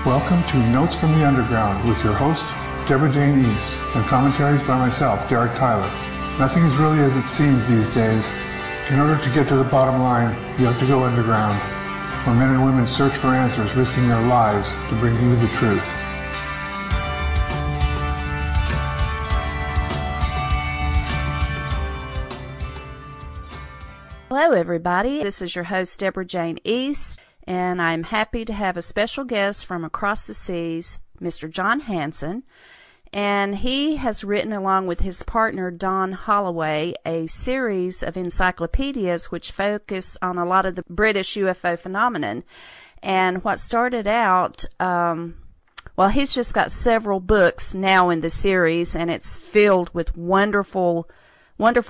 Welcome to Notes from the Underground with your host, Debra Jayne East, and commentaries by myself, Derek Tyler. Nothing is really as it seems these days. In order to get to the bottom line, you have to go underground, where men and women search for answers, risking their lives to bring you the truth. Hello, everybody. This is your host, Debra Jayne East, and I'm happy to have a special guest from across the seas, Mr. Jon Hanson. And he has written, along with his partner, Dawn Holloway, a series of encyclopedias which focus on a lot of the British UFO phenomenon. And what started out, he's just got several books now in the series, and it's filled with wonderful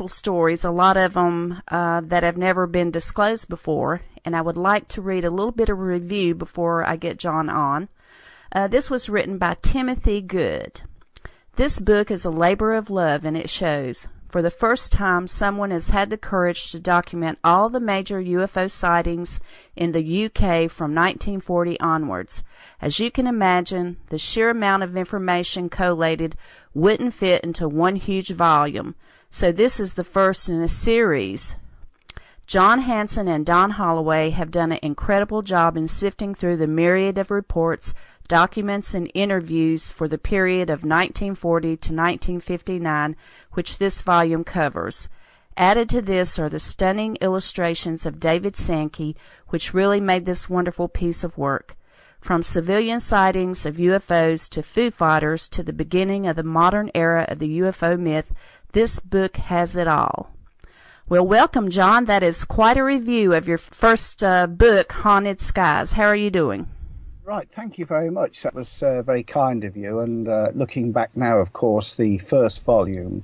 stories, a lot of them that have never been disclosed before. And I would like to read a little bit of a review before I get Jon on. This was written by Timothy Good. This book is a labor of love, and it shows. For the first time, someone has had the courage to document all the major UFO sightings in the UK from 1940 onwards. As you can imagine, the sheer amount of information collated wouldn't fit into one huge volume. So this is the first in a series. Jon Hanson and Dawn Holloway have done an incredible job in sifting through the myriad of reports, documents, and interviews for the period of 1940 to 1959, which this volume covers. Added to this are the stunning illustrations of David Sankey, which really made this wonderful piece of work. From civilian sightings of UFOs to Foo Fighters to the beginning of the modern era of the UFO myth, this book has it all. Well, welcome, Jon. That is quite a review of your first book, Haunted Skies. How are you doing? Right, thank you very much. That was very kind of you. And looking back now, of course, the first volume,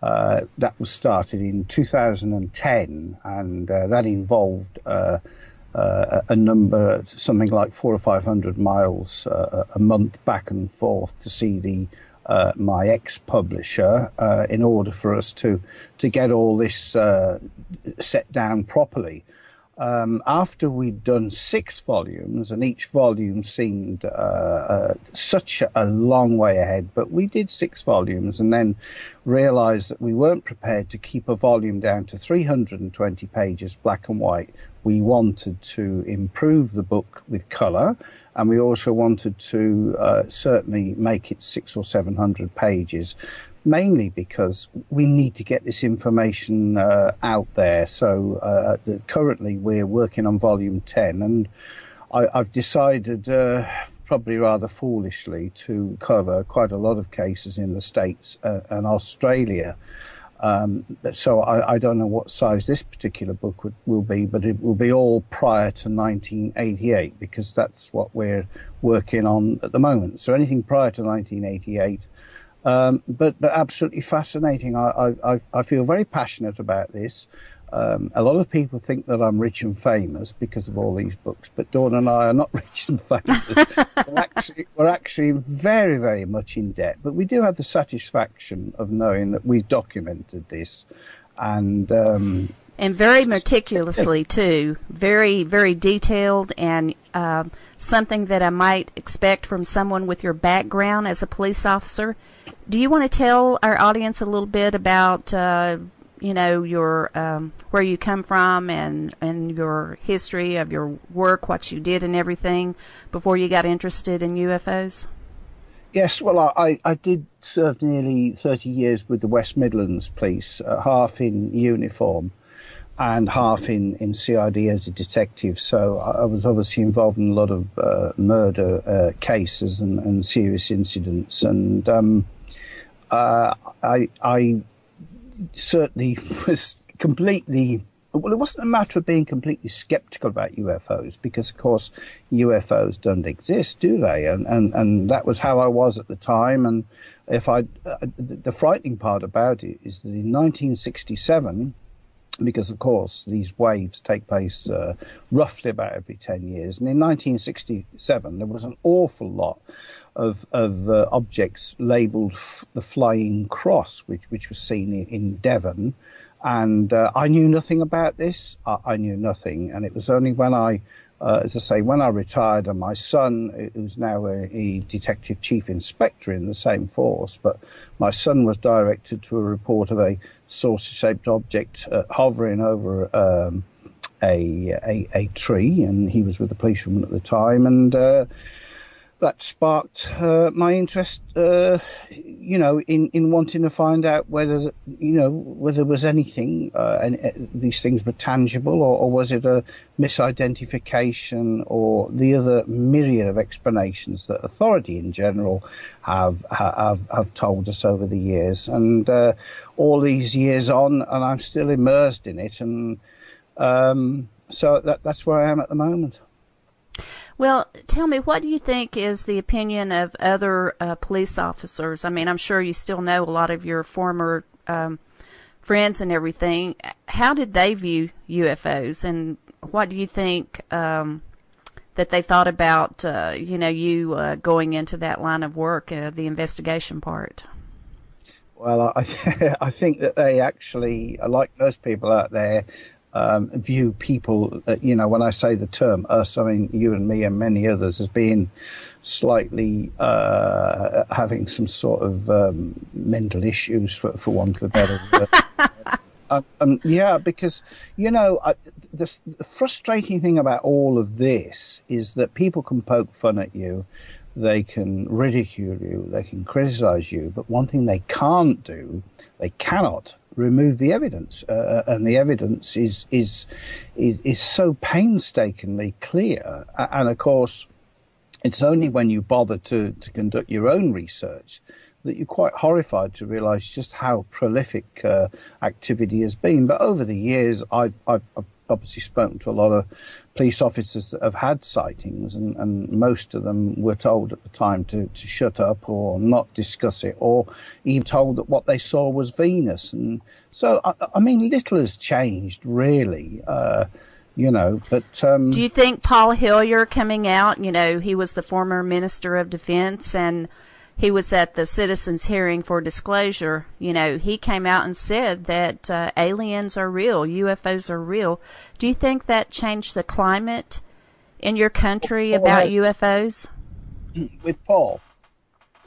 that was started in 2010, and that involved a number, something like 400 or 500 miles a month back and forth to see my ex-publisher in order for us to get all this set down properly. After we'd done 6 volumes, and each volume seemed such a long way ahead, but we did 6 volumes and then realized that we weren't prepared to keep a volume down to 320 pages black and white. We wanted to improve the book with color, and we also wanted to certainly make it 600 or 700 pages, mainly because we need to get this information out there. So currently we're working on volume 10, and I've decided, probably rather foolishly, to cover quite a lot of cases in the States and Australia. So I don't know what size this particular book will be, but it will be all prior to 1988, because that's what we're working on at the moment. So anything prior to 1988, but absolutely fascinating. I feel very passionate about this. A lot of people think that I'm rich and famous because of all these books, but Dawn and I are not rich and famous. we're actually very, very much in debt, but we do have the satisfaction of knowing that we've documented this, and very meticulously too, very, very detailed, and something that I might expect from someone with your background as a police officer. Do you want to tell our audience a little bit about your where you come from and your history of your work, what you did and everything before you got interested in UFOs? Yes, well, I did serve nearly 30 years with the West Midlands Police, half in uniform and half in CID as a detective. So I was obviously involved in a lot of murder cases and serious incidents. And I certainly was completely, well, it wasn't a matter of being completely skeptical about UFOs, because of course UFOs don't exist, do they? And that was how I was at the time. And the frightening part about it is that in 1967, because of course these waves take place roughly about every 10 years, and in 1967 there was an awful lot of objects labelled the Flying Cross, which was seen in Devon, and I knew nothing about this. I knew nothing, and it was only when I As I say, when I retired, and my son, who's now a detective chief inspector in the same force, but my son was directed to a report of a saucer-shaped object hovering over a tree, and he was with the policewoman at the time, and that sparked my interest, in wanting to find out whether there was anything, these things were tangible, or was it a misidentification, or the other myriad of explanations that authority in general have told us over the years. And all these years on, and I'm still immersed in it, and so that's where I am at the moment. Well, tell me, what do you think is the opinion of other police officers? I mean, I'm sure you still know a lot of your former friends and everything. How did they view UFOs, and what do you think that they thought about, you going into that line of work, the investigation part? Well, I think that they actually, like most people out there, view people, when I say the term us, I mean you and me and many others, as being slightly having some sort of mental issues, for want of a better word. Yeah, because, the frustrating thing about all of this is that people can poke fun at you, they can ridicule you, they can criticize you, but one thing they can't do, they cannot remove the evidence, and the evidence is so painstakingly clear. And of course, it's only when you bother to conduct your own research that you're quite horrified to realise just how prolific activity has been. But over the years, I've obviously spoken to a lot of police officers that have had sightings, and most of them were told at the time to shut up or not discuss it, or even told that what they saw was Venus. And so, I mean, little has changed, really, but... Do you think Paul Hillier coming out, he was the former Minister of Defense, and he was at the citizens' hearing for disclosure, he came out and said that aliens are real, UFOs are real. Do you think that changed the climate in your country about UFOs? With Paul?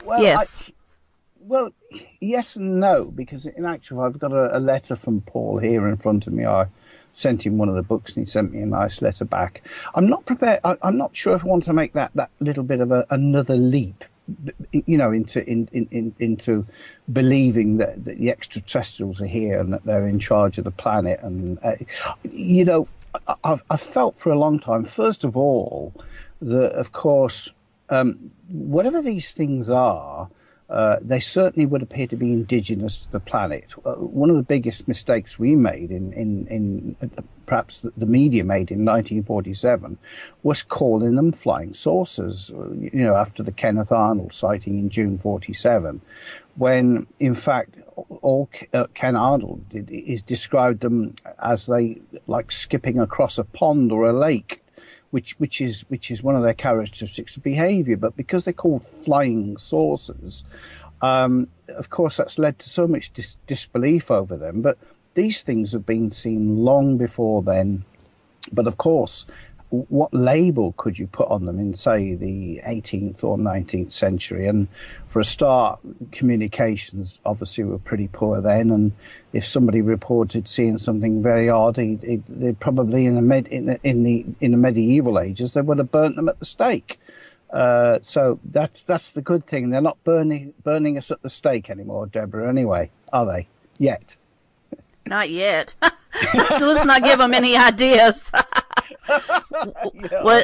Well, yes. Well, yes and no, because in actual, I've got a letter from Paul here in front of me. I sent him one of the books, and he sent me a nice letter back. I'm not prepared. I'm not sure if I want to make that little bit of another leap, into believing that the extraterrestrials are here and that they're in charge of the planet. And I've felt for a long time, first of all, that of course, whatever these things are, they certainly would appear to be indigenous to the planet. One of the biggest mistakes we made in perhaps the media made in 1947 was calling them flying saucers, after the Kenneth Arnold sighting in June 47, when in fact all Ken Arnold did is described them as they like skipping across a pond or a lake, which is one of their characteristics of behaviour. But because they're called flying saucers, of course that's led to so much disbelief over them. But these things have been seen long before then. But of course, what label could you put on them in, say, the 18th or 19th century? And for a start, communications obviously were pretty poor then, and if somebody reported seeing something very odd, they'd probably in the medieval ages they would have burnt them at the stake. So that's the good thing. They're not burning us at the stake anymore, Deborah. Anyway, are they? Yet? Not yet. Let's not give them any ideas. Well,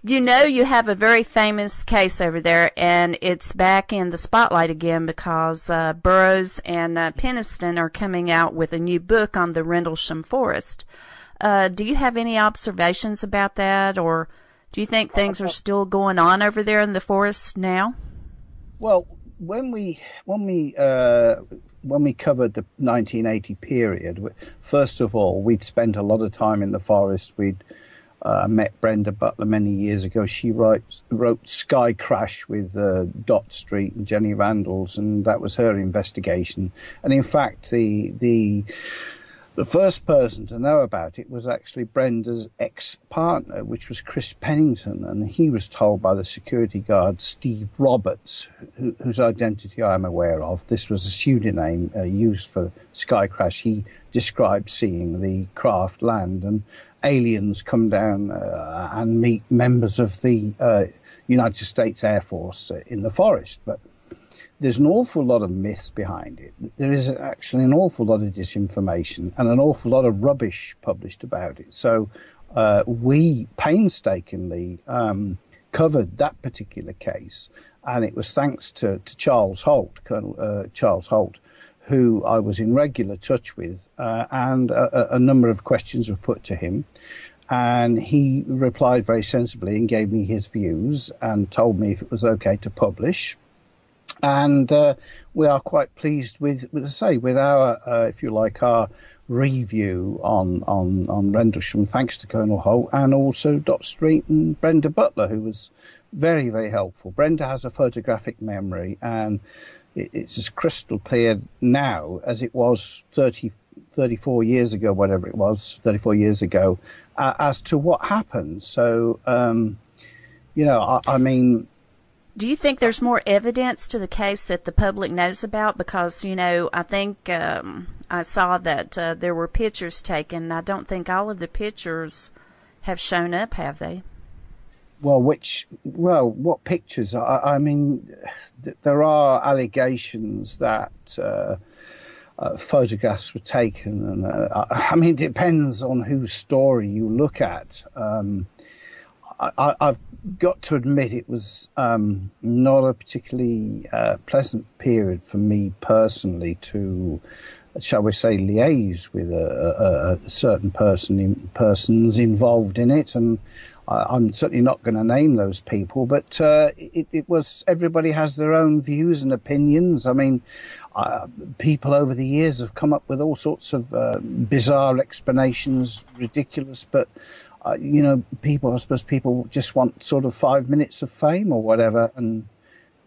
you have a very famous case over there, and it's back in the spotlight again because Burroughs and Penniston are coming out with a new book on the Rendlesham Forest. Do you have any observations about that, or do you think things are still going on over there in the forest now? Well, when we covered the 1980 period, first of all, we'd spent a lot of time in the forest. We'd met Brenda Butler many years ago. She wrote Sky Crash with Dot Street and Jenny Randalls, and that was her investigation. And in fact, the The first person to know about it was actually Brenda's ex-partner, which was Chris Pennington, and he was told by the security guard Steve Roberts, whose identity I am aware of. This was a pseudonym used for Sky Crash. He described seeing the craft land and aliens come down and meet members of the United States Air Force in the forest. But there's an awful lot of myths behind it. There is actually an awful lot of disinformation and an awful lot of rubbish published about it. So we painstakingly covered that particular case, and it was thanks to Charles Holt, Colonel Charles Holt, who I was in regular touch with, and a number of questions were put to him. And he replied very sensibly and gave me his views and told me if it was okay to publish. And we are quite pleased with our, if you like, our review on Rendlesham, thanks to Colonel Holt and also Dot Street and Brenda Butler, who was very, very helpful. Brenda has a photographic memory, and it's as crystal clear now as it was 34 years ago, whatever it was, 34 years ago, as to what happened. So, I mean... Do you think there's more evidence to the case that the public knows about? Because, I think I saw that there were pictures taken. I don't think all of the pictures have shown up, have they? Well, what pictures? I mean, there are allegations that photographs were taken. And I mean, it depends on whose story you look at. I've got to admit it was not a particularly pleasant period for me personally to, shall we say, liaise with a certain persons involved in it, and I'm certainly not going to name those people, but it was, everybody has their own views and opinions. I mean, people over the years have come up with all sorts of bizarre explanations, ridiculous, but I suppose people just want sort of 5 minutes of fame or whatever. And,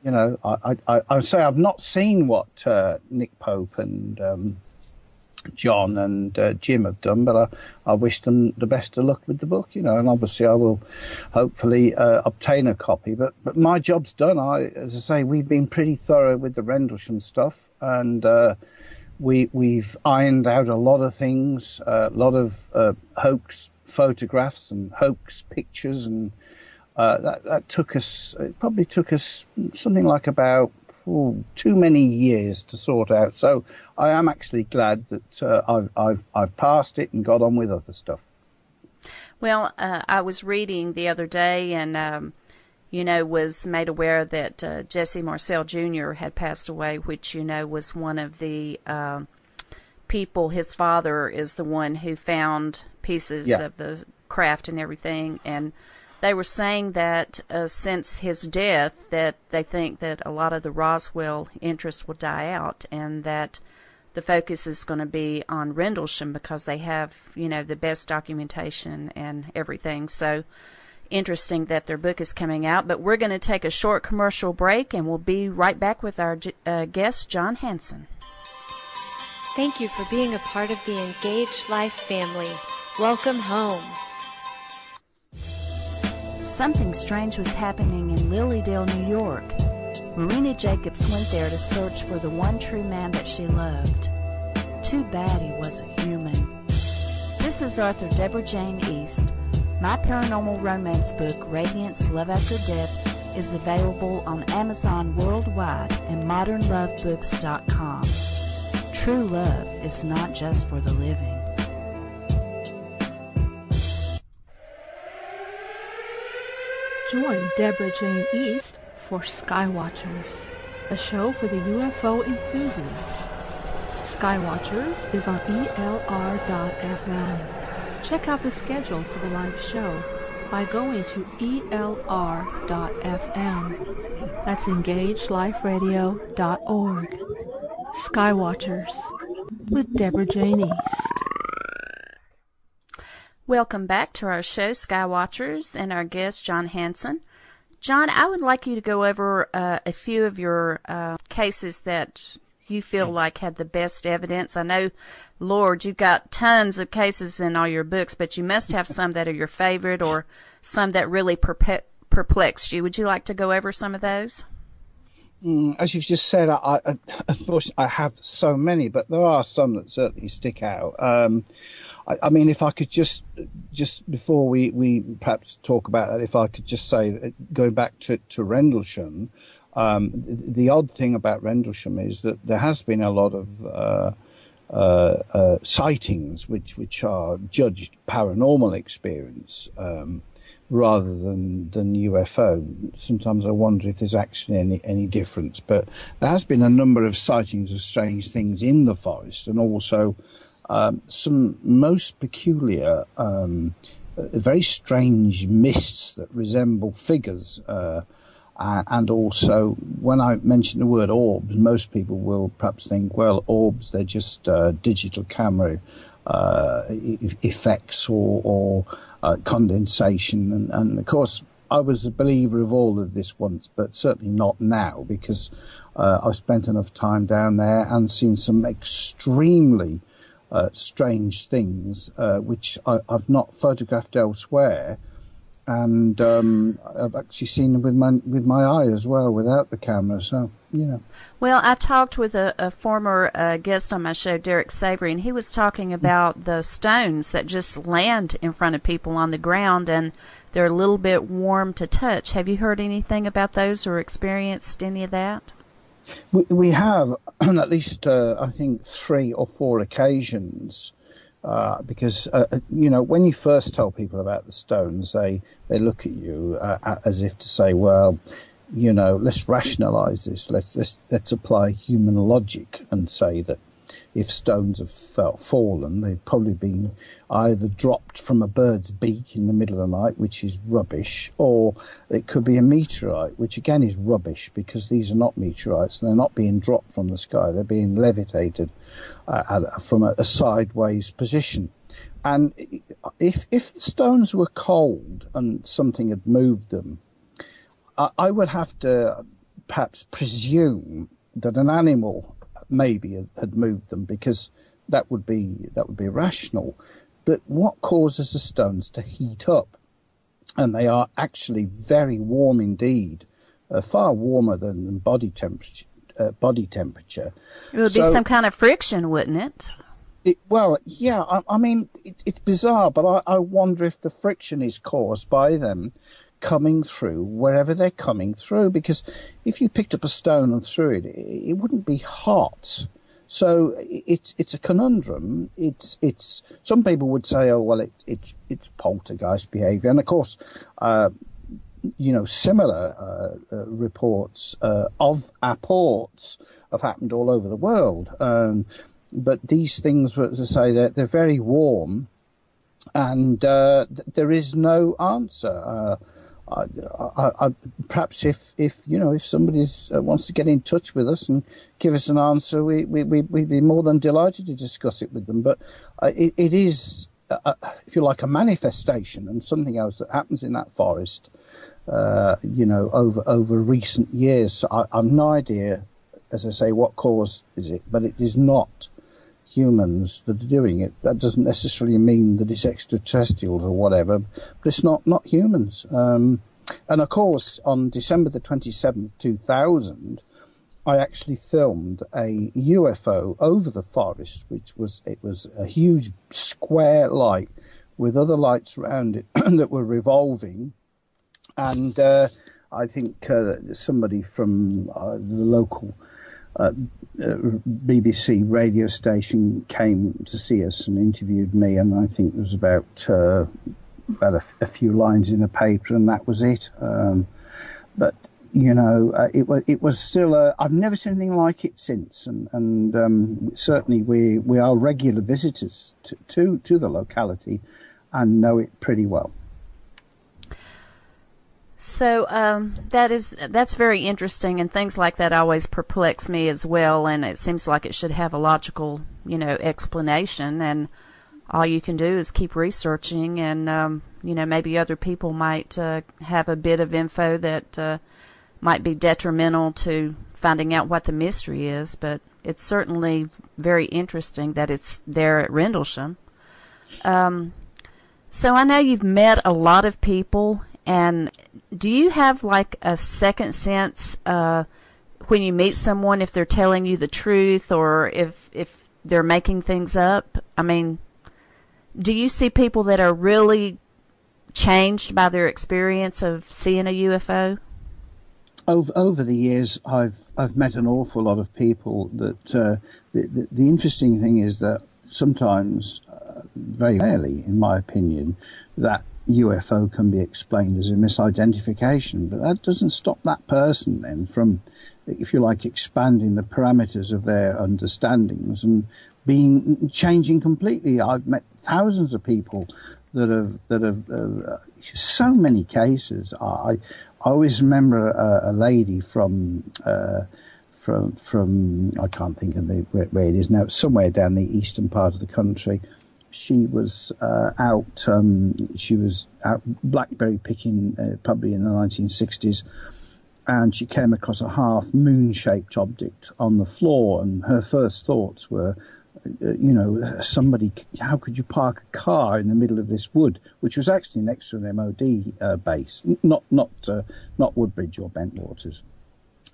I say I've not seen what Nick Pope and John and Jim have done, but I wish them the best of luck with the book, and obviously I will hopefully obtain a copy. But my job's done. As I say, we've been pretty thorough with the Rendlesham stuff, and we've ironed out a lot of things, a lot of hoax photographs and hoax pictures, and that probably took us something like about too many years to sort out. So I am actually glad that I've passed it and got on with other stuff. Well, I was reading the other day and was made aware that Jesse Marcel Jr. had passed away, which was one of the people. His father is the one who found pieces of the craft and everything, and they were saying that since his death that they think that a lot of the Roswell interest will die out, and that the focus is going to be on Rendlesham because they have the best documentation and everything. So interesting that their book is coming out. But we're going to take a short commercial break, and we'll be right back with our guest, John Hanson. Thank you for being a part of the Engaged Life family. Welcome home. Something strange was happening in Lilydale, New York. Marina Jacobs went there to search for the one true man that she loved. Too bad he wasn't human. This is author Debra Jayne East. My paranormal romance book, Radiance: Love After Death, is available on Amazon worldwide and modernlovebooks.com. True love is not just for the living. Join Debra Jayne East for Skywatchers, a show for the UFO enthusiast. Skywatchers is on ELR.FM. Check out the schedule for the live show by going to ELR.FM. That's EngageLifeRadio.org. Skywatchers with Debra Jayne East. Welcome back to our show, Skywatchers, and our guest, John Hanson. John, I would like you to go over a few of your cases that you feel like had the best evidence? I know, Lord, you've got tons of cases in all your books, but you must have some that are your favorite or some that really perplexed you. Would you like to go over some of those? As you've just said, I have so many, but there are some that certainly stick out. I mean, if I could just before we perhaps talk about that, if I could just say, going back to Rendlesham, the odd thing about Rendlesham is that there has been a lot of sightings which are judged paranormal experience rather than UFO. Sometimes I wonder if there's actually any difference, but there has been a number of sightings of strange things in the forest, and also some most peculiar, very strange mists that resemble figures. And also, when I mention the word orbs, most people will perhaps think, well, orbs, they're just digital camera effects or condensation. And of course, I was a believer of all of this once, but certainly not now, because I've spent enough time down there and seen some extremely strange things, which I've not photographed elsewhere. And I've actually seen them with my eye as well, without the camera. So, you know. Well, I talked with a former guest on my show, Derek Savory, and he was talking about the stones that just land in front of people on the ground, and they're a little bit warm to touch. Have you heard anything about those or experienced any of that? We have on at least, I think, 3 or 4 occasions. Because, you know, when you first tell people about the stones, they look at you as if to say, well, you know, let's rationalize this. Let's apply human logic and say that if stones have fallen, they've probably been either dropped from a bird's beak in the middle of the night, which is rubbish, or it could be a meteorite, which again is rubbish, because these are not meteorites. They're not being dropped from the sky. They're being levitated from a sideways position. And if the stones were cold and something had moved them, I would have to perhaps presume that an animal maybe had moved them, because that would be rational. But what causes the stones to heat up? And they are actually very warm indeed, far warmer than body temperature. It would be some kind of friction, wouldn't it? Well, yeah. I mean, it's bizarre, but I wonder if the friction is caused by them coming through wherever they're coming through, because if you picked up a stone and threw it, it wouldn't be hot. So it's a conundrum. It's some people would say, oh well, it's poltergeist behaviour, and of course, you know, similar reports of apports have happened all over the world. But these things, as I say, they're very warm, and there is no answer. Perhaps if you know, if somebody wants to get in touch with us and give us an answer, we'd be more than delighted to discuss it with them. But it is, if you like, a manifestation and something else that happens in that forest. You know, over recent years, I've no idea, as I say, what cause is it, but it is not humans that are doing it. That doesn't necessarily mean that it's extraterrestrials or whatever, but it's not humans. And of course, on December the 27th, 2000, I actually filmed a UFO over the forest, it was a huge square light with other lights around it that were revolving. And I think somebody from the local BBC radio station came to see us and interviewed me, and I think there was about a few lines in the paper, and that was it. But you know, it was still I've never seen anything like it since, and certainly we are regular visitors to the locality and know it pretty well. So that's very interesting, and things like that always perplex me as well, and it seems like it should have a logical, you know, explanation, and all you can do is keep researching, and you know, maybe other people might have a bit of info that might be detrimental to finding out what the mystery is, but it's certainly very interesting that it's there at Rendlesham. So I know you've met a lot of people, and do you have like a second sense when you meet someone if they're telling you the truth or if they're making things up? I mean, do you see people that are really changed by their experience of seeing a UFO? Over the years, I've met an awful lot of people that the interesting thing is that sometimes, very rarely, in my opinion, that UFO can be explained as a misidentification, but that doesn't stop that person then from, if you like, expanding the parameters of their understandings and changing completely. I've met thousands of people that have so many cases. I always remember a lady from I can't think of where it is now, somewhere down the eastern part of the country. She was out blackberry picking probably in the 1960s, and she came across a half moon-shaped object on the floor, and her first thoughts were, somebody, how could you park a car in the middle of this wood, which was actually next to an MOD base, not Woodbridge or Bentwaters.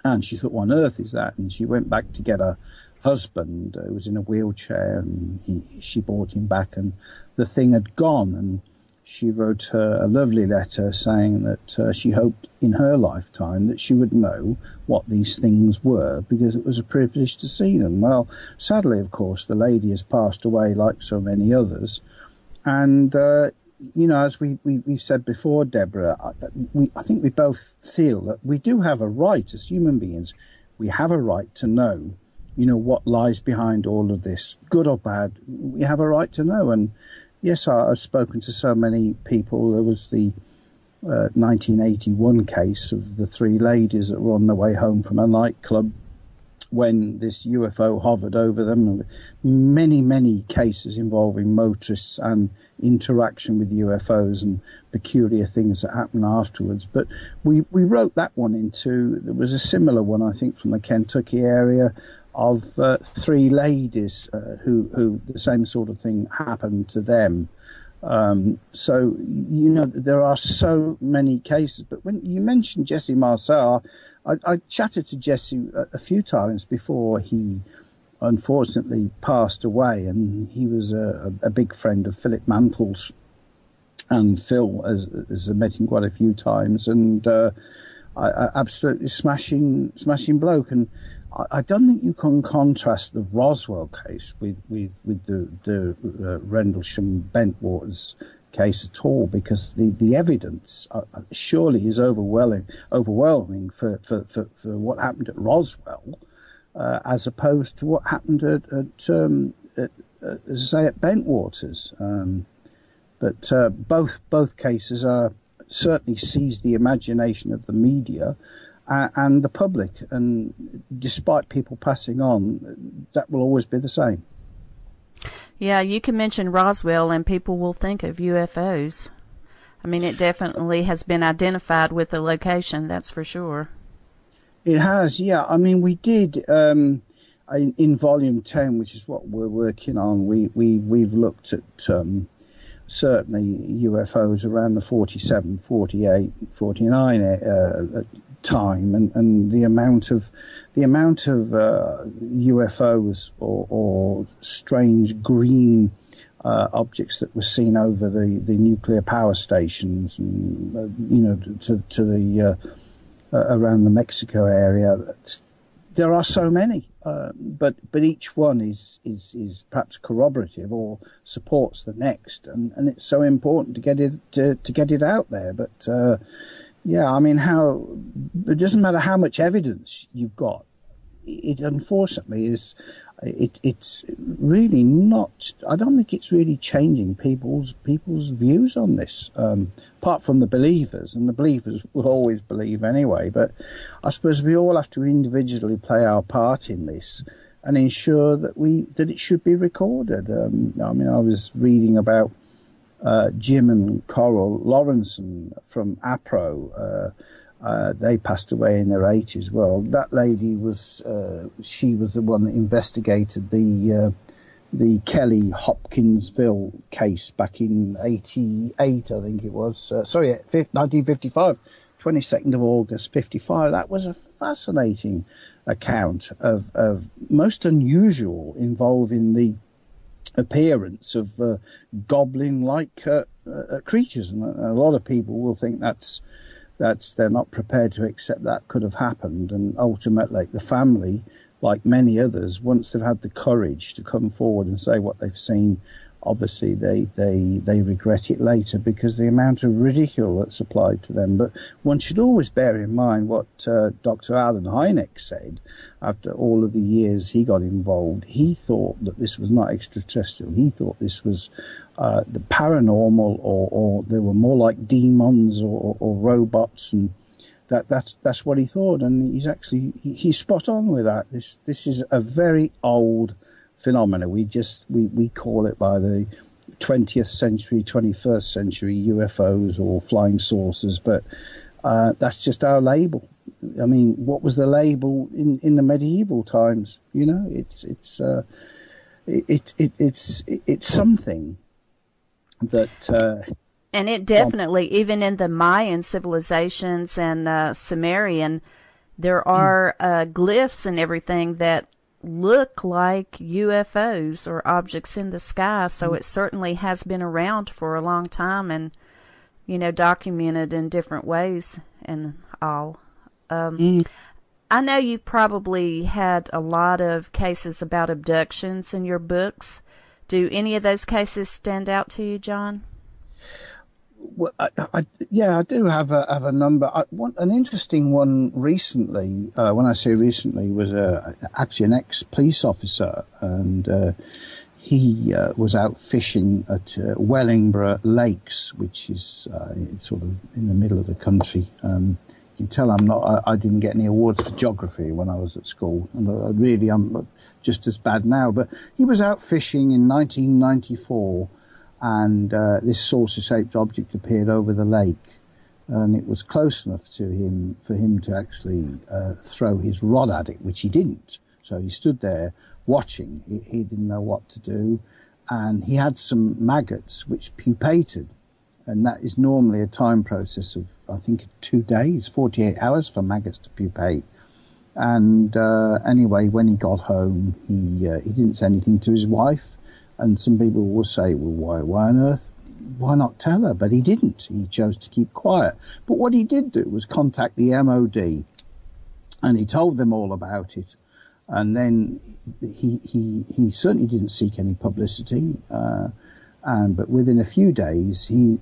And she thought, what on earth is that? And she went back to get her husband, who was in a wheelchair, and she brought him back, and the thing had gone. And she wrote her a lovely letter saying that she hoped in her lifetime that she would know what these things were, because it was a privilege to see them. Well, sadly, of course, the lady has passed away like so many others. And, as we've said before, Deborah, I think we both feel that we do have a right as human beings. We have a right to know, what lies behind all of this, good or bad. We have a right to know. And yes, I've spoken to so many people. There was the 1981 case of the three ladies that were on their way home from a nightclub when this UFO hovered over them. Many, many cases involving motorists and interaction with UFOs and peculiar things that happen afterwards. But we wrote that one into, there was a similar one, I think, from the Kentucky area of three ladies who the same sort of thing happened to them. So, there are so many cases. But when you mentioned Jesse Marcel, I chatted to Jesse a few times before he unfortunately passed away, and he was a big friend of Philip Mantle's, and Phil has met him quite a few times, and I absolutely smashing bloke. And I don't think you can contrast the Roswell case with the Rendlesham Bentwaters case at all, because the evidence surely is overwhelming for what happened at Roswell, as opposed to what happened at as I say, at Bentwaters. But both cases are certainly seize the imagination of the media and the public, and despite people passing on, that will always be the same. Yeah, you can mention Roswell and people will think of UFOs. I mean, it definitely has been identified with the location, that's for sure. It has, yeah. I mean, we did in Volume 10, which is what we're working on. We've looked at certainly UFOs around the 47, 48, 49 time, and the amount of UFOs or strange green objects that were seen over the nuclear power stations, and to the around the Mexico area. There are so many, but each one is perhaps corroborative or supports the next, and it's so important to get it out there. But yeah, I mean, it doesn't matter how much evidence you've got. It unfortunately is. It's really not. I don't think it's really changing people's views on this. Apart from the believers, and the believers will always believe anyway. But I suppose we all have to individually play our part in this and ensure that it should be recorded. I mean, I was reading about Jim and Coral Lawrenson from APRO, They passed away in their 80s. Well, that lady was she was the one that investigated the Kelly Hopkinsville case back in 88, I think it was. 1955, 22nd of August 55. That was a fascinating account of most unusual, involving the appearance of goblin-like creatures, and a lot of people will think that's they're not prepared to accept that could have happened. And ultimately, the family, like many others, once they've had the courage to come forward and say what they've seen, obviously they regret it later because the amount of ridicule that's applied to them. But one should always bear in mind what Dr. Alan Hynek said after all of the years he got involved. He thought that this was not extraterrestrial. He thought this was the paranormal, or they were more like demons or robots, and that's what he thought. And he's spot on with that. This is a very old phenomena. We call it by the 20th century, 21st century UFOs or flying saucers, but that's just our label. I mean, what was the label in the medieval times? You know, it's something that. And it definitely, even in the Mayan civilizations and Sumerian, there are glyphs and everything that look like UFOs or objects in the sky. So it certainly has been around for a long time, and documented in different ways and all. I know you've probably had a lot of cases about abductions in your books. Do any of those cases stand out to you, John? Well, I do have a number. An interesting one recently, when I say recently, was actually an ex-police officer, and he was out fishing at Wellingborough Lakes, which is sort of in the middle of the country. You can tell I didn't get any awards for geography when I was at school, and I'm just as bad now. But he was out fishing in 1994. And this saucer-shaped object appeared over the lake, and it was close enough to him for him to actually throw his rod at it, which he didn't. So he stood there watching. He didn't know what to do, and he had some maggots which pupated, and that is normally a time process of, I think, 2 days, 48 hours for maggots to pupate. And anyway, when he got home, he didn't say anything to his wife. And some people will say, well, why on earth? Why not tell her? But he didn't. He chose to keep quiet. But what he did do was contact the MOD, and he told them all about it. And then he certainly didn't seek any publicity. But within a few days, he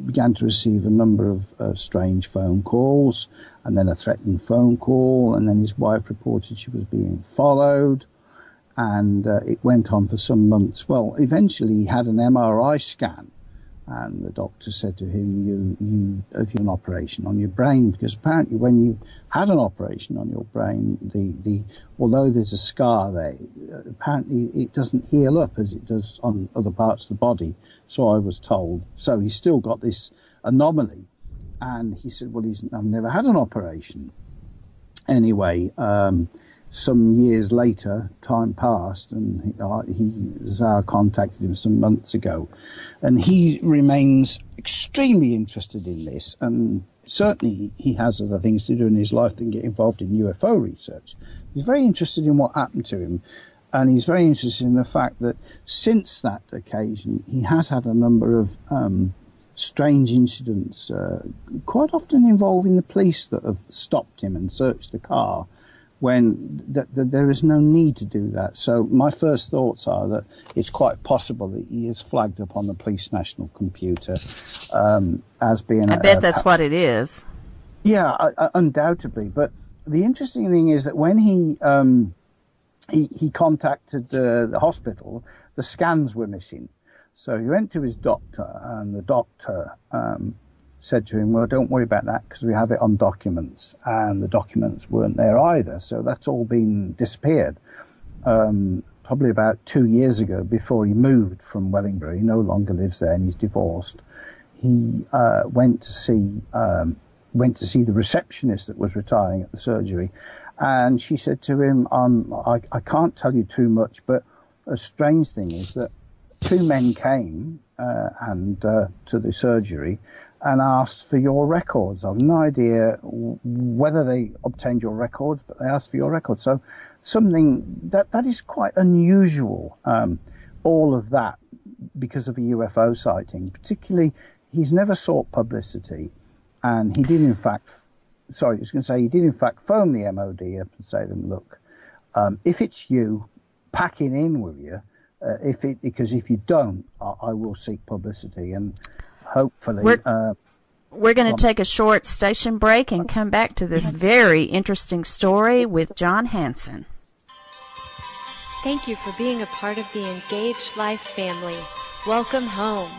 began to receive a number of strange phone calls, and then a threatening phone call, and then his wife reported she was being followed. And it went on for some months. Well, eventually he had an MRI scan, and the doctor said to him, you have an operation on your brain, because apparently when you had an operation on your brain, although there's a scar there, apparently it doesn't heal up as it does on other parts of the body, so I was told. So he's still got this anomaly, and he said, well, I've never had an operation. Anyway, some years later, time passed, and Zara contacted him some months ago, and he remains extremely interested in this, and certainly he has other things to do in his life than get involved in UFO research. He's very interested in what happened to him, and he's very interested in the fact that since that occasion, he has had a number of strange incidents, quite often involving the police, that have stopped him and searched the car, when there is no need to do that. So my first thoughts are that it's quite possible that he is flagged up on the police national computer as being... I bet that's what it is. Yeah, undoubtedly. But the interesting thing is that when he contacted the hospital, the scans were missing. So he went to his doctor, and the doctor said to him, well, don't worry about that because we have it on documents. And the documents weren't there either. So that's all been disappeared. Probably about 2 years ago, before he moved from Wellingborough, he no longer lives there and he's divorced. He went to see went to see the receptionist that was retiring at the surgery, and she said to him, I can't tell you too much, but a strange thing is that two men came to the surgery and asked for your records. I've no idea whether they obtained your records, but they asked for your records. So something that is quite unusual, all of that, because of a UFO sighting. Particularly, he's never sought publicity, and he did in fact, he did in fact phone the MOD up and say to them, look, if it's you, pack it in with you, because if you don't, I will seek publicity, and hopefully... We're going to take a short station break and come back to this very interesting story with Jon Hanson. Thank you for being a part of the Engaged Life family. Welcome home.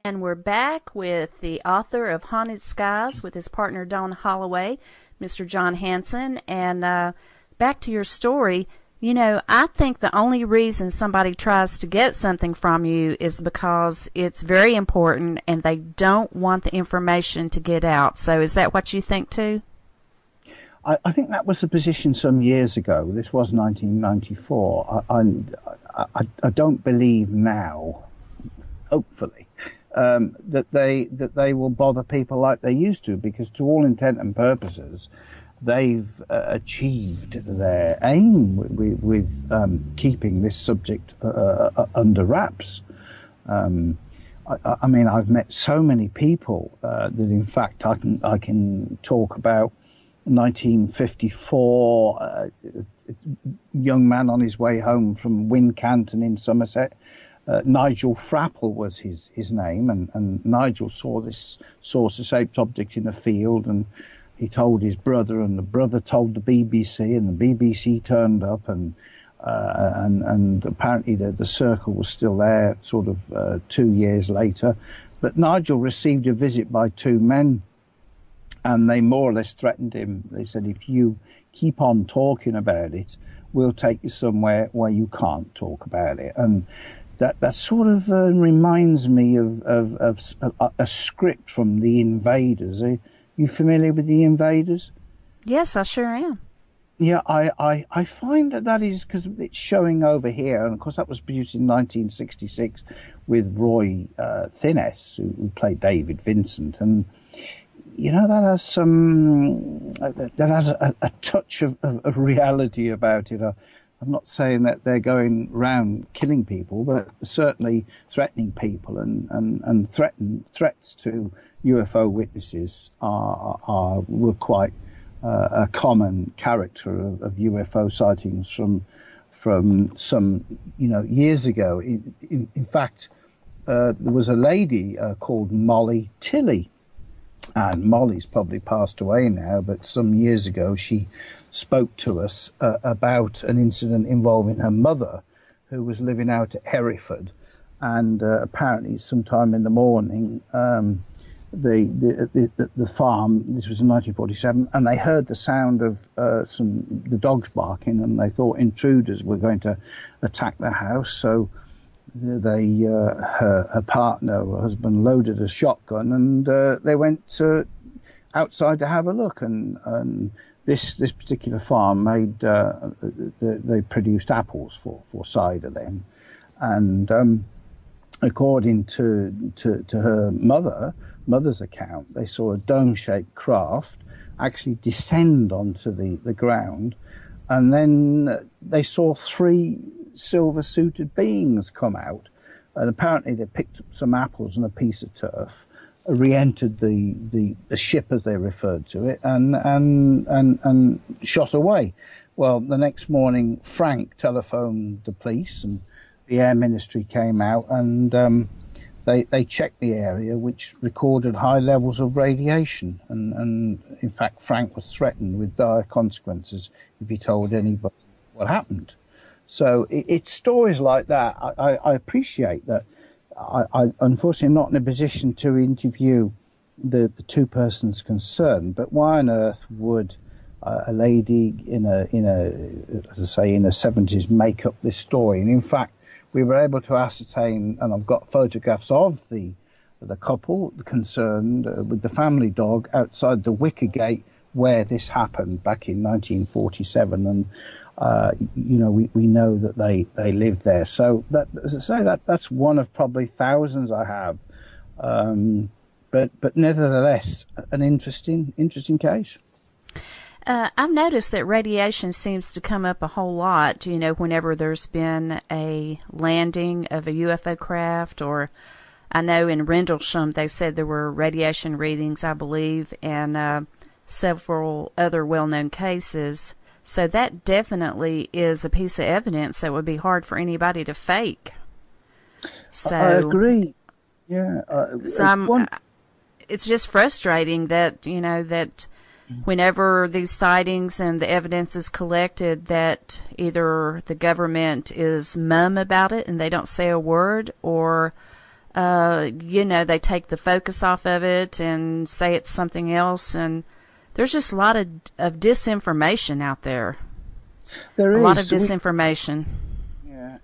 And we're back with the author of Haunted Skies with his partner Dawn Holloway, Mr. Jon Hanson. And back to your story, you know, I think the only reason somebody tries to get something from you is because it's very important and they don't want the information to get out. So is that what you think too? I think that was the position some years ago. This was 1994. I don't believe now, hopefully, that they will bother people like they used to, because to all intent and purposes, they've achieved their aim with keeping this subject under wraps. I mean, I've met so many people that, in fact, I can talk about 1954. A young man on his way home from Wincanton in Somerset. Nigel Frapple was his name, and Nigel saw this saucer-shaped object in a field, and he told his brother, and the brother told the BBC, and the BBC turned up, and apparently the circle was still there sort of 2 years later. But Nigel received a visit by two men, and they more or less threatened him. They said, if you keep on talking about it, we'll take you somewhere where you can't talk about it. And that sort of reminds me of a script from The Invaders. Are you familiar with The Invaders? Yes, I sure am. Yeah, I find that is, because it's showing over here, and of course that was produced in 1966 with Roy Thinnes, who played David Vincent, and you know, that has a touch of reality about it. I'm not saying that they're going round killing people, but certainly threatening people and threats to UFO witnesses were quite a common character of UFO sightings from some years ago. In fact, there was a lady called Molly Tilley, and Molly's probably passed away now, but some years ago she spoke to us about an incident involving her mother, who was living out at Hereford, and apparently sometime in the morning the farm, this was in 1947, and they heard the sound of the dogs barking, and they thought intruders were going to attack the house. So her partner, her husband, loaded a shotgun, and they went outside to have a look, and this particular farm made they produced apples for cider then, and according to her mother's account, they saw a dome-shaped craft actually descend onto the ground, and then they saw three silver-suited beings come out, and apparently they picked up some apples and a piece of turf, re-entered the ship, as they referred to it, and shot away. Well, the next morning, Frank telephoned the police, and the Air Ministry came out, and they checked the area, which recorded high levels of radiation. And in fact, Frank was threatened with dire consequences if he told anybody what happened. So it's stories like that. I appreciate that. I unfortunately am not in a position to interview the two persons concerned, but why on earth would a lady in a as I say, in the 70s make up this story? And in fact, we were able to ascertain, and I've got photographs of the couple concerned with the family dog outside the wicker gate where this happened back in 1947, and we know that they lived there. So that, as I say, that's one of probably thousands I have, but nevertheless an interesting case. I've noticed that radiation seems to come up a whole lot, whenever there's been a landing of a UFO craft, or I know in Rendlesham they said there were radiation readings, I believe, and several other well-known cases. So that definitely is a piece of evidence that would be hard for anybody to fake. So I agree. Yeah. It's just frustrating that, that whenever these sightings and the evidence is collected, that either the government is mum about it and they don't say a word, or, they take the focus off of it and say it's something else. And there's just a lot of disinformation out there. There is. A lot of disinformation.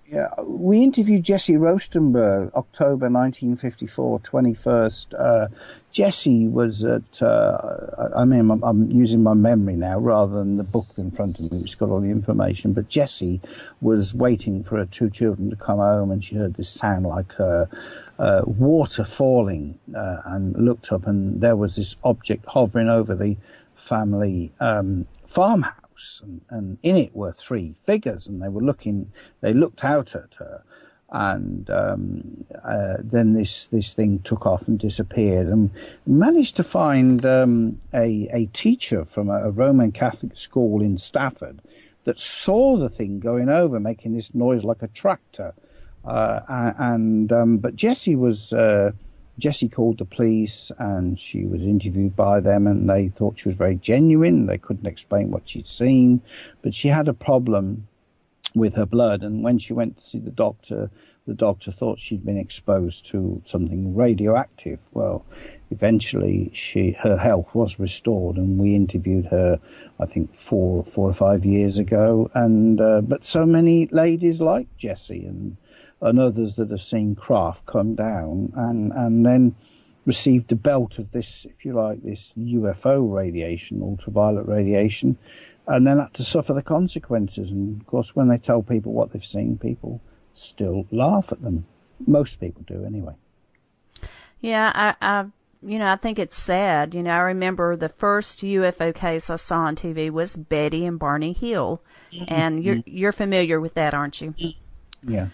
Yeah. We interviewed Jesse Rostenberg, October 1954, 21st. Jesse was at, I'm using my memory now rather than the book in front of me, which got all the information, but Jesse was waiting for her two children to come home, and she heard this sound like water falling, and looked up, and there was this object hovering over the family farmhouse. And in it were three figures, and they looked out at her, and then this thing took off and disappeared, and managed to find a teacher from a Roman Catholic school in Stafford that saw the thing going over, making this noise like a tractor, but Jessie called the police, and she was interviewed by them, and they thought she was very genuine. They couldn't explain what she'd seen, but she had a problem with her blood, and when she went to see the doctor thought she'd been exposed to something radioactive. Well, eventually her health was restored, and we interviewed her, I think, 4 or 5 years ago, and but so many ladies like Jessie and others that have seen craft come down and then received a belt of this, if you like, this UFO radiation, ultraviolet radiation, and then had to suffer the consequences. And of course, when they tell people what they've seen, people still laugh at them. Most people do, anyway. Yeah, I think it's sad. I remember the first UFO case I saw on TV was Betty and Barney Hill, and you're familiar with that, aren't you? Yeah.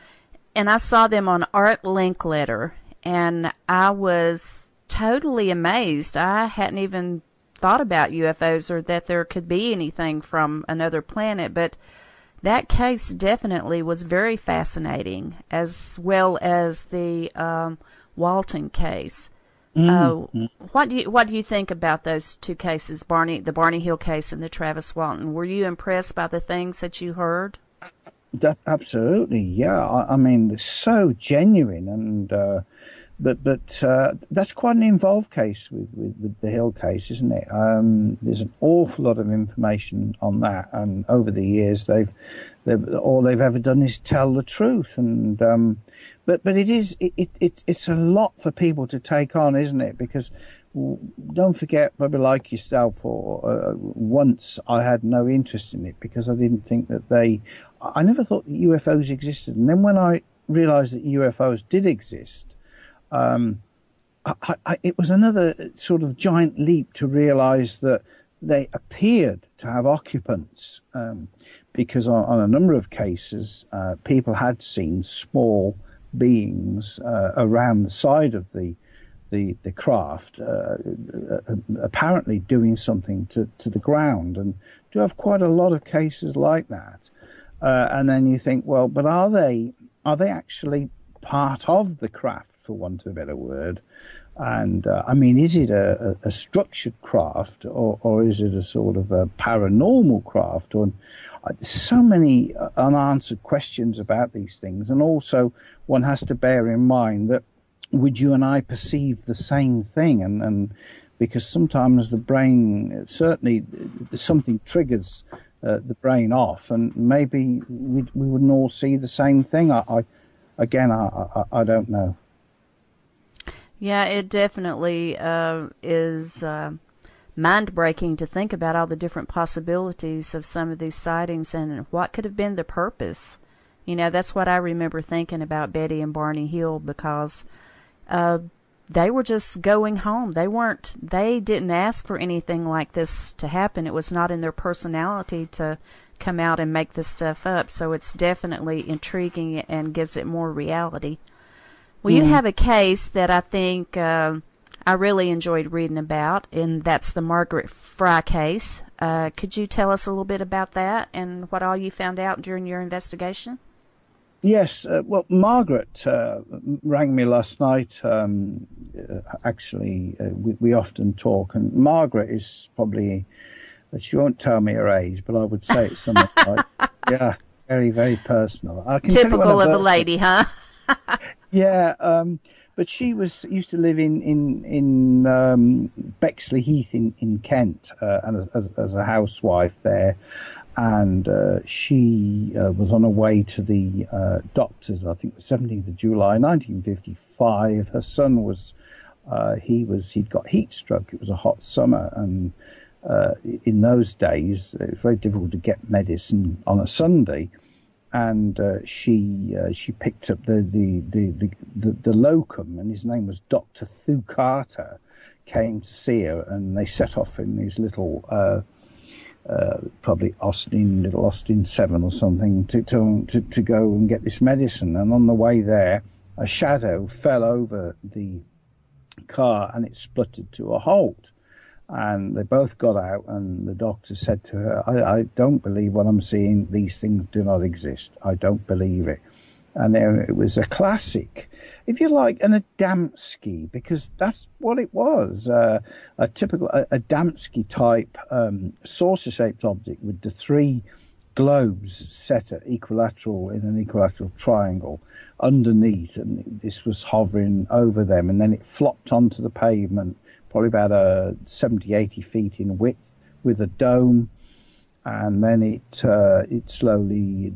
And I saw them on Art Linkletter, and I was totally amazed. I hadn't even thought about UFOs or that there could be anything from another planet, but that case definitely was very fascinating, as well as the Walton case. What do you think about those two cases, the Barney Hill case and the Travis Walton? Were you impressed by the things that you heard? Absolutely, yeah. I mean, they're so genuine, and but that's quite an involved case with the Hill case, isn't it? There's an awful lot of information on that, and over the years, all they've ever done is tell the truth, and but it's a lot for people to take on, isn't it? Because don't forget, maybe like yourself, or once I had no interest in it because I didn't think that I never thought that UFOs existed. And then when I realized that UFOs did exist, it was another sort of giant leap to realize that they appeared to have occupants, because on a number of cases, people had seen small beings around the side of the craft, apparently doing something to the ground. And do have quite a lot of cases like that. And then you think, well, but are they actually part of the craft, for want of a better word? And I mean, is it a structured craft, or is it a sort of a paranormal craft? Or so many unanswered questions about these things. And also, one has to bear in mind that would you and I perceive the same thing? And because sometimes the brain, certainly something triggers the brain off, and maybe we wouldn't all see the same thing. I don't know. Yeah, it definitely is mind-breaking to think about all the different possibilities of some of these sightings and what could have been the purpose. You know, that's what I remember thinking about Betty and Barney Hill, because they were just going home. They didn't ask for anything like this to happen. It was not in their personality to come out and make this stuff up. So it's definitely intriguing and gives it more reality. Well, you have a case that I think I really enjoyed reading about, and that's the Margaret Fry case. Could you tell us a little bit about that and what all you found out during your investigation? Yes, well, Margaret rang me last night. Actually, we often talk, and Margaret is probably, she won't tell me her age, but I would say it's something like, yeah, very, very personal. Typical of a lady, huh? Yeah, but she used to live in Bexley Heath in Kent, and as a housewife there. And she was on her way to the doctors, I think the 17th of July, 1955. Her son he'd got heat stroke. It was a hot summer, and in those days, it was very difficult to get medicine on a Sunday. And she picked up the locum, and his name was Dr. Thu Carter, came to see her, and they set off in these little probably little Austin 7 or something to go and get this medicine. And on the way there, a shadow fell over the car and it spluttered to a halt. And they both got out, and the doctor said to her, I don't believe what I'm seeing. These things do not exist. I don't believe it. And it was a classic, if you like, an Adamski, because that's what it was, a typical Adamski type saucer-shaped object with the three globes set at equilateral in an equilateral triangle underneath, and this was hovering over them, and then it flopped onto the pavement, probably about 70, 80 feet in width, with a dome. And then it slowly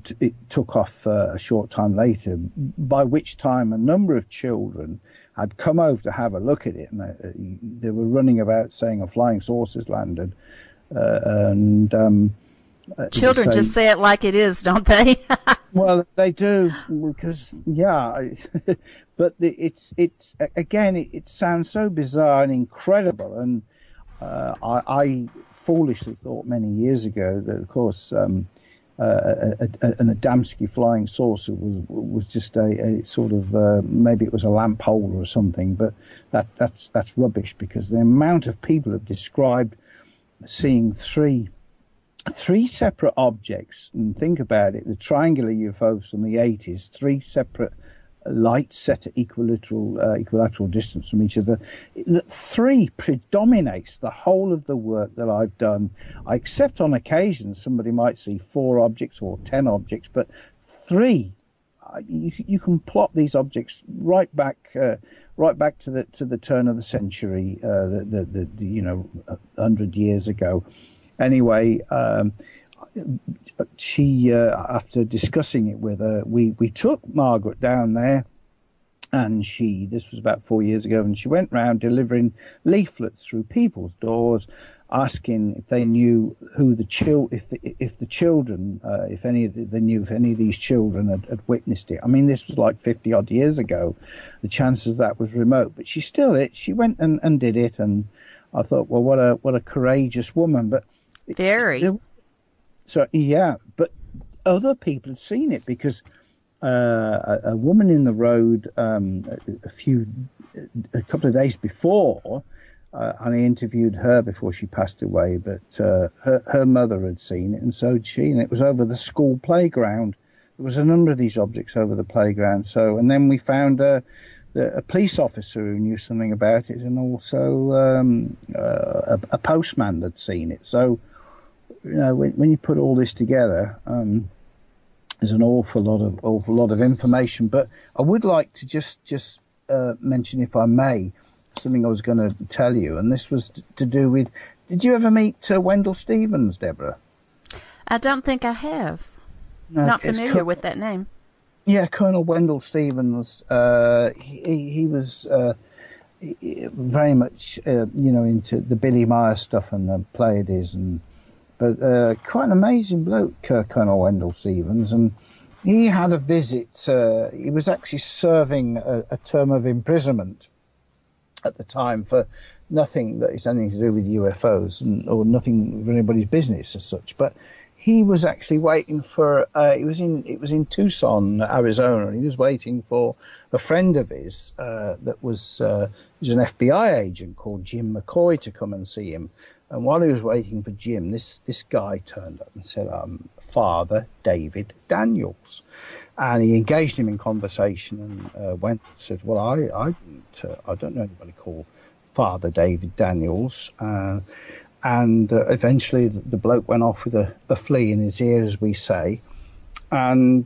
took off a short time later, by which time a number of children had come over to have a look at it, and they were running about saying a flying saucer's landed. Children just say it like it is, don't they? Well, they do, because but it's again, it sounds so bizarre and incredible, and I foolishly thought many years ago that, of course, an Adamski flying saucer was just a sort of maybe it was a lamp holder or something, but that's rubbish, because the amount of people have described seeing three separate objects. And think about it, the triangular UFOs from the 80s, three separate lights set at equilateral distance from each other. The three predominates the whole of the work that I've done. I accept on occasion somebody might see 4 objects or 10 objects, but 3, you can plot these objects right back to the turn of the century, 100 years ago. Anyway, she, after discussing it with her, we took Margaret down there, and this was about 4 years ago, and she went round delivering leaflets through people's doors, asking if they knew who they knew if any of these children had witnessed it. I mean, this was like 50 odd years ago. The chances of that was remote, but she went and did it, and I thought, well, what a courageous woman. But very. So yeah, but other people had seen it, because a woman in the road a couple of days before and I interviewed her before she passed away, but her mother had seen it, and so had she, and it was over the school playground. There was a number of these objects over the playground. So, and then we found a police officer who knew something about it, and also a postman that'd seen it. So, when you put all this together, there's an awful lot of information. But I would like to just mention, if I may, something I was going to tell you, and this was to do with. Did you ever meet Wendell Stevens, Deborah? I don't think I have. No, not familiar with that name. Yeah, Colonel Wendell Stevens. He was very much into the Billy Meyer stuff and the Pleiades, but quite an amazing bloke, Colonel Wendell Stevens, and he had a visit. He was actually serving a term of imprisonment at the time for nothing that is anything to do with UFOs or nothing of anybody's business as such, but he was actually waiting for. It was in Tucson, Arizona, and he was waiting for a friend of his that was an FBI agent called Jim McCoy to come and see him. And while he was waiting for Jim, this guy turned up and said, "Father David Daniels," and he engaged him in conversation and went and said, "Well, I don't know anybody called Father David Daniels." And eventually the bloke went off with a flea in his ear, as we say. And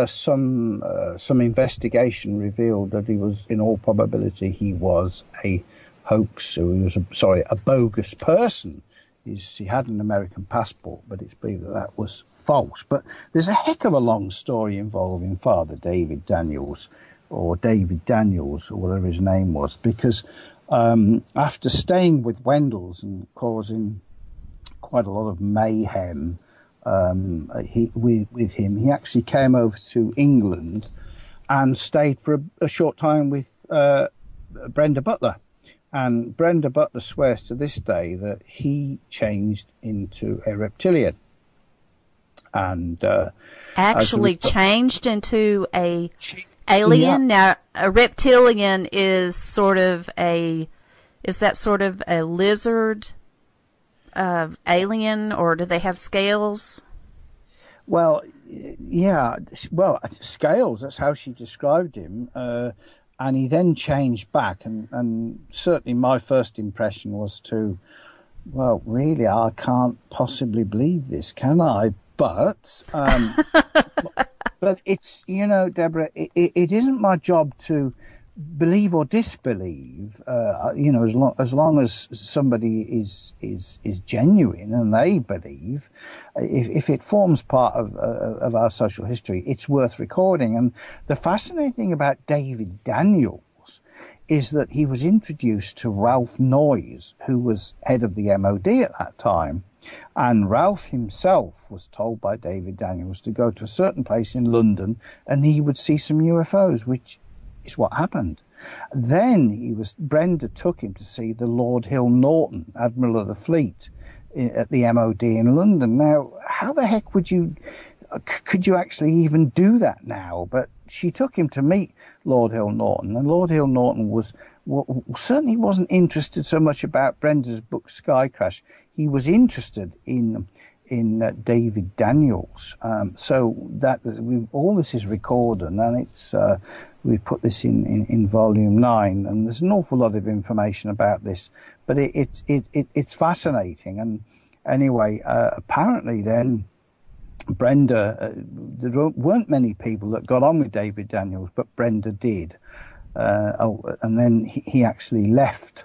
some investigation revealed that he was, in all probability, he was a hoax. He was a bogus person. He had an American passport, but it's believed that was false. But there's a heck of a long story involving Father David Daniels, or David Daniels, or whatever his name was, because after staying with Wendell's and causing quite a lot of mayhem with him, he actually came over to England and stayed for a short time with Brenda Butler. And Brenda Butler swears to this day that he changed into a reptilian. And actually changed into a alien? Yeah. Now, a reptilian is that sort of a lizard alien, or do they have scales? Well, yeah, scales, that's how she described him. And he then changed back, and certainly my first impression was well, really, I can't possibly believe this, can I? But but it's, Deborah, it isn't my job to believe or disbelieve. As long as somebody is genuine and they believe, if it forms part of our social history, it's worth recording. And the fascinating thing about David Daniels is that he was introduced to Ralph Noyes, who was head of the MOD at that time. And Ralph himself was told by David Daniels to go to a certain place in London and he would see some UFOs, which is what happened. Then Brenda took him to see the Lord Hill Norton, Admiral of the Fleet, at the MOD in London. Now, how the heck could you actually even do that now? But she took him to meet Lord Hill Norton, and Lord Hill Norton certainly wasn't interested so much about Brenda's book Sky Crash. He was interested in David Daniels. So that all this is recorded, and it's we put this in volume 9, and there's an awful lot of information about this. But it's fascinating. And anyway, apparently then Brenda, there weren't many people that got on with David Daniels, but Brenda did. And then he actually left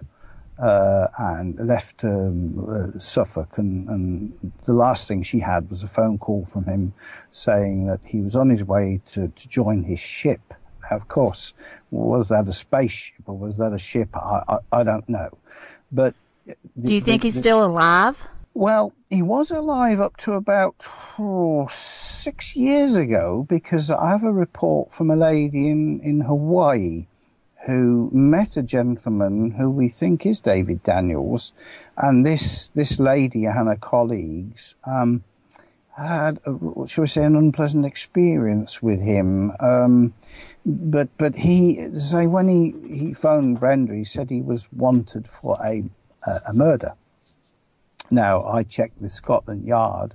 Suffolk, and the last thing she had was a phone call from him saying that he was on his way to join his ship. Now, of course, was that a spaceship or was that a ship? I don't know. But do you think he's still alive? Well, he was alive up to about 6 years ago, because I have a report from a lady in Hawaii who met a gentleman who we think is David Daniels, and this lady and her colleagues had, shall we say, an unpleasant experience with him. But he, say, when he phoned Brenda, he said he was wanted for a a murder. Now, I checked with Scotland Yard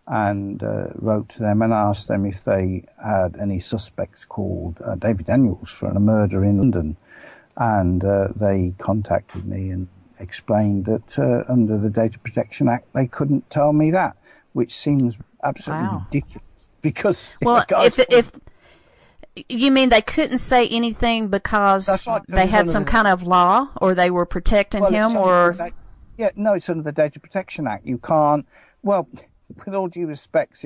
and wrote to them and asked them if they had any suspects called David Daniels for a murder in London. And they contacted me and explained that under the Data Protection Act, they couldn't tell me that, which seems absolutely ridiculous. Because if you mean they couldn't say anything because they had some kind of law, or they were protecting him, or it's under the Data Protection Act. You can't. Well, with all due respects,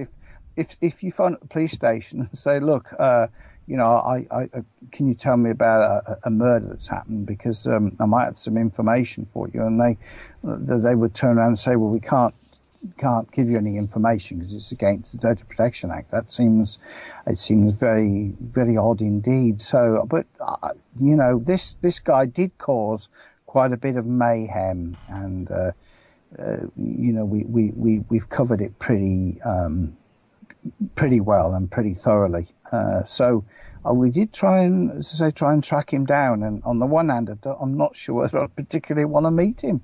if you phone up the police station and say, look, I can you tell me about a murder that's happened, because I might have some information for you, and they would turn around and say, well, we can't give you any information because it's against the Data Protection Act. It seems very, very odd indeed. So, but this guy did cause quite a bit of mayhem, and we've covered it pretty well and pretty thoroughly. So we did try and track him down. And on the one hand, I'm not sure whether I particularly want to meet him.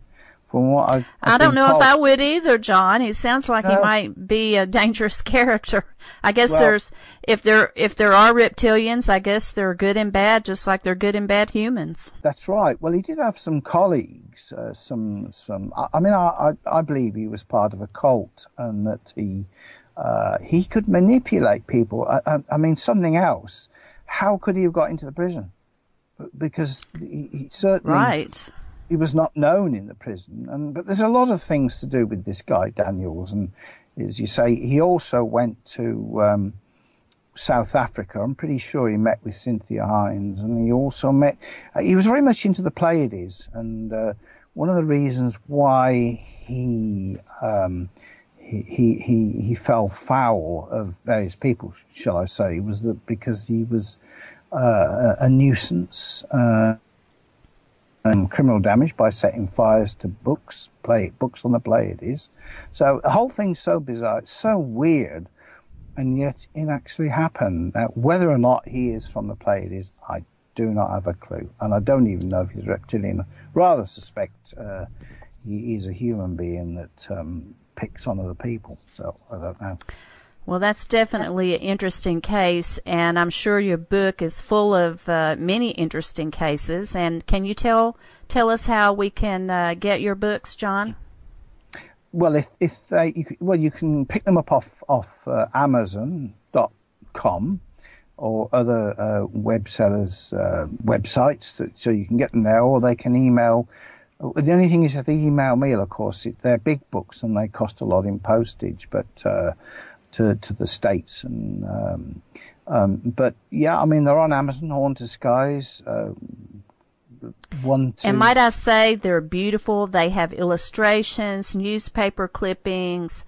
From what I don't know if I would either, John. He sounds like he might be a dangerous character. I guess if there are reptilians, I guess they're good and bad, just like they're good and bad humans. That's right. Well, he did have some colleagues. I believe he was part of a cult, and that he could manipulate people. Something else. How could he have got into the prison? Because he certainly he was not known in the prison. But there's a lot of things to do with this guy Daniels, and as you say, he also went to South Africa. I'm pretty sure he met with Cynthia Hines, and he also he was very much into the Pleiades, and one of the reasons why he fell foul of various people, shall I say, was that because he was a nuisance and criminal damage by setting fires to books on the Pleiades. So the whole thing's so bizarre, it's so weird, and yet it actually happened. Now, whether or not he is from the Pleiades, I do not have a clue, and I don't even know if he's reptilian. Rather suspect he is a human being that picks on other people, so I don't know. Well, that's definitely an interesting case, and I'm sure your book is full of many interesting cases. And can you tell us how we can get your books, John? Well, you can pick them up off Amazon.com or other web sellers' websites, so you can get them there, or they can email. The only thing is, if they email me, of course, they're big books and they cost a lot in postage, but to the States. And but yeah, they're on Amazon, Haunted Skies. 1, 2. And might I say, they're beautiful. They have illustrations, newspaper clippings,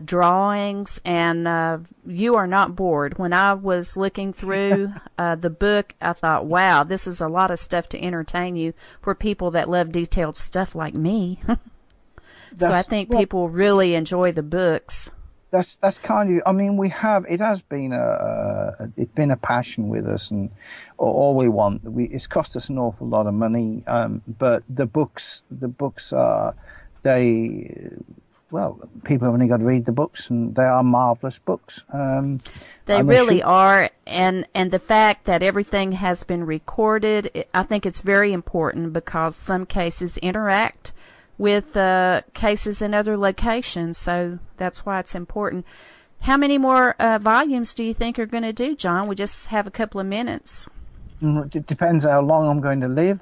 drawings, and you are not bored. When I was looking through the book, I thought, wow, this is a lot of stuff to entertain you for people that love detailed stuff like me. So I think people really enjoy the books. That's kind of. It has been it's been a passion with us, and all we want. It's cost us an awful lot of money, but the books are people have only got to read the books, and they are marvelous books. They really are, and the fact that everything has been recorded, I think it's very important, because some cases interact with cases in other locations, so that's why it's important. How many more volumes do you think are going to do, John? We just have a couple of minutes. It depends how long I'm going to live.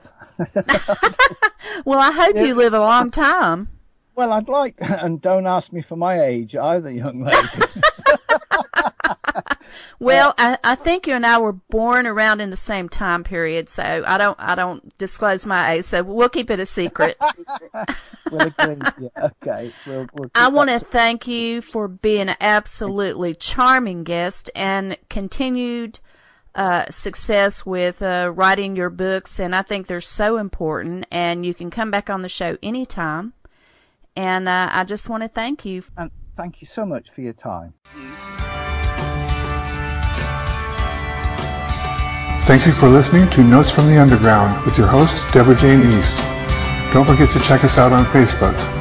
Well, I hope you live a long time. Well, I'd like to, and don't ask me for my age either, young lady. Well, I think you and I were born around in the same time period, so I don't disclose my age, so we'll keep it a secret. We'll agree. Yeah, okay. We'll I want to thank you for being an absolutely charming guest, and continued success with writing your books, and I think they're so important, and you can come back on the show anytime. And I just want to thank you. And thank you so much for your time. Thank you for listening to Notes from the Underground with your host, Debra Jayne East. Don't forget to check us out on Facebook.